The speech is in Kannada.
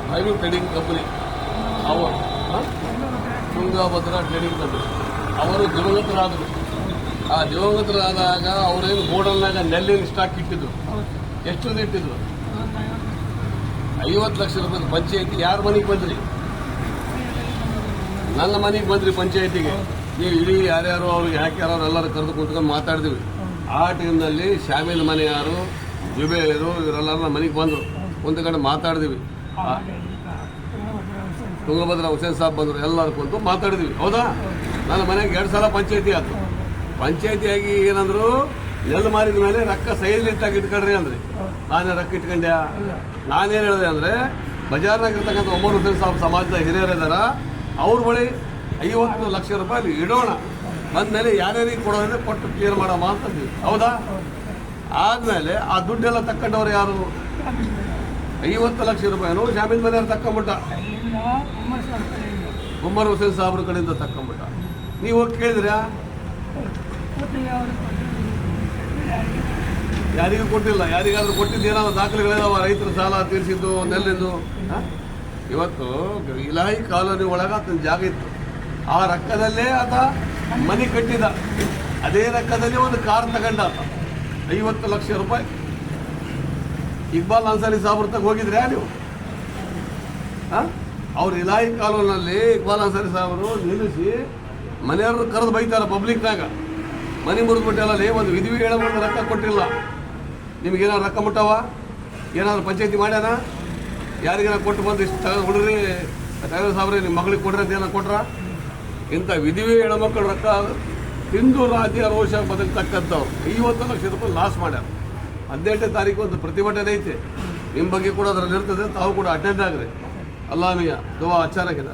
ಪ್ರೈವೇಟ್ ಟ್ರೇಡಿಂಗ್ ಕಂಪನಿ ಅವರು ತುಂಗಭದ್ರಾ ಟ್ರೇಡಿಂಗ್ ಕಂಪನಿ ಅವರು ದಿವಂಗತರಾದರು. ಆ ದಿವಂಗತರಾದಾಗ ಅವರೇನು ಗೋಡಲ್ನಾಗ ನೆಲ್ಲಿನ ಸ್ಟಾಕ್ ಇಟ್ಟಿದ್ರು. ಎಷ್ಟು ಇಟ್ಟಿದ್ರು? 50 ಲಕ್ಷ ರೂಪಾಯಿ. ಪಂಚಾಯತಿ ಯಾರ ಮನೆಗೆ ಬಂದ್ರಿ? ನನ್ನ ಮನೆಗೆ ಬಂದ್ರಿ ಪಂಚಾಯತಿಗೆ. ನೀವು ಇಡೀ ಯಾರ್ಯಾರು ಅವ್ರಿಗೆ ಹಾಕ್ಯಾರೋ ಎಲ್ಲರೂ ಕರೆದು ಕುಂತ್ಕೊಂಡು ಮಾತಾಡಿದ್ವಿ. ಆ ಟೈಮ್ನಲ್ಲಿ ಶಾಮೀಲ್ ಮನೆ ಯಾರು, ಜುಬೇರು ಇವರೆಲ್ಲರೂ ನಮ್ಮ ಮನೆಗೆ ಬಂದರು. ಒಂದು ಕಡೆ ಮಾತಾಡಿದ್ವಿ. ತುಂಗಭದ್ರಾ ಹುಸೇನ್ ಸಾಬ್ ಬಂದರು. ಎಲ್ಲರೂ ಕುಂತು ಮಾತಾಡಿದ್ವಿ. ಹೌದಾ? ನನ್ನ ಮನೆಗೆ 2 ಸಲ ಪಂಚಾಯತಿ ಆಯ್ತು. ಪಂಚಾಯತಿಯಾಗಿ ಏನಂದ್ರು, ನೆಲ್ಲು ಮಾರಿದ ಮೇಲೆ ರೊಕ್ಕ ಸೈಲೆಂಟಾಗಿ ಇಟ್ಕೊಳ್ರಿ ಅಂದ್ರಿ. ನಾನೇ ರೊಕ್ಕ ಇಟ್ಕೊಂಡ್ಯಾ? ನಾನೇನು ಹೇಳಿದೆ ಅಂದರೆ, ಬಜಾರ್ನಾಗ ಇರ್ತಕ್ಕಂಥ ಒಮ್ಮರ್ ಹುಸೇನ್ ಸಾಬ್ ಸಮಾಜದ ಹಿರಿಯರಿದ್ದಾರ, ಅವ್ರ ಬಳಿ 50 ಲಕ್ಷ ರೂಪಾಯಿ ಇಡೋಣ, ಬಂದಮೇಲೆ ಯಾರ್ಯಾರಿಗೆ ಕೊಡೋದ್ರೆ ಕೊಟ್ಟು ಕ್ಲಿಯರ್ ಮಾಡಮ್ಮ ಅಂತಂದ್ವಿ. ಹೌದಾ? ಆದಮೇಲೆ ಆ ದುಡ್ಡೆಲ್ಲ ತಕ್ಕೊಂಡವ್ರು ಯಾರು? 50 ಲಕ್ಷ ರೂಪಾಯಿನೂ ಶಾಮೀಲ್ ಮನೆಯವ್ರು ತಕ್ಕೊಂಬಿಟ್ಟ. ಒಮ್ಮರ್ ಹುಸೇನ್ ಸಾಬ್ರ ಕಡೆಯಿಂದ ತಕ್ಕೊಂಬಿಟ್ಟ. ನೀವು ಹೋಗಿ ಕೇಳಿದ್ರ್ಯಾ? ಯಾರಿಗೂ ಕೊಟ್ಟಿಲ್ಲ. ಯಾರಿಗಾದ್ರೂ ಕೊಟ್ಟಿದ್ದು ಏನಾದ್ರು ದಾಖಲೆಗಳಿದಾವ? ರೈತರ ಸಾಲ ತೀರಿಸಿದ್ದು, ನೆಲ್ಲಿದ್ದು. ಇವತ್ತು ಇಲಾಹಿ ಕಾಲೋನಿ ಒಳಗೆ ಆತನ ಜಾಗ ಇತ್ತು. ಆ ರೊಕ್ಕದಲ್ಲೇ ಆತ ಮನೆ ಕಟ್ಟಿದ. ಅದೇ ರೊಕ್ಕದಲ್ಲಿ ಒಂದು ಕಾರ್ ತಗೊಂಡ ಆತ. 50 ಲಕ್ಷ ರೂಪಾಯಿ. ಇಕ್ಬಾಲ್ ಅನ್ಸಾರಿ ಸಾಬ್ರ ತಗ ಹೋಗಿದ್ರ್ಯಾ ನೀವು? ಅವ್ರು ಇಲಾಹಿ ಕಾಲೋನಿನಲ್ಲಿ ಇಕ್ಬಾಲ್ ಅನ್ಸಾರಿ ಸಾಬ್ರು ನಿಲ್ಲಿಸಿ ಮನೆಯವ್ರನ್ನ ಕರೆದು ಬೈತಾರೆ ಪಬ್ಲಿಕ್ನಾಗ. ಮನೆ ಮುರಿದ್ಬಿಟ್ಟಲ್ಲ, ಒಂದು ವಿಧಿ ಹೇಳಬಹುದು ರೊಕ್ಕ ಕೊಟ್ಟಿಲ್ಲ. ನಿಮಗೇನಾದ್ರು ರೊಕ್ಕ ಮುಟ್ಟವ? ಏನಾದ್ರು ಪಂಚಾಯತಿ ಮಾಡ್ಯಾನ? ಯಾರಿಗೇನ ಕೊಟ್ಟು ಬಂದು ಇಷ್ಟು ತಗೊಂಡು ಹುಡುಗ್ರಿ ಡ್ರೈವರ್ ಸಾಬ್ರೆ ನಿಮ್ಮ ಮಗಳಿಗೆ ಕೊಡ್ರಿ ಅಂತ ಏನೋ ಕೊಟ್ರ? ಇಂಥ ವಿಧಿವೇ ಹೆಣ್ಮಕ್ಳು ರೊಕ್ಕ ತಿಂದು ರಾಜ್ಯ ರೋಷ ಬದುಕ್ತಕ್ಕಂಥವ್ರು 50 ಲಕ್ಷ ರೂಪಾಯಿ ಲಾಸ್ ಮಾಡ್ಯಾರ. 18ನೇ ತಾರೀಕು ಒಂದು ಪ್ರತಿಭಟನೆ ಐತೆ. ನಿಮ್ಮ ಬಗ್ಗೆ ಕೂಡ ಅದರಲ್ಲಿ ಇರ್ತದೆ. ತಾವು ಕೂಡ ಅಟೆಂಡ್ ಆಗ್ರಿ. ಅಲ್ಲಾಮಿಯ ದುವಾ ಅಚಾನಕ್ಕಿದೆ.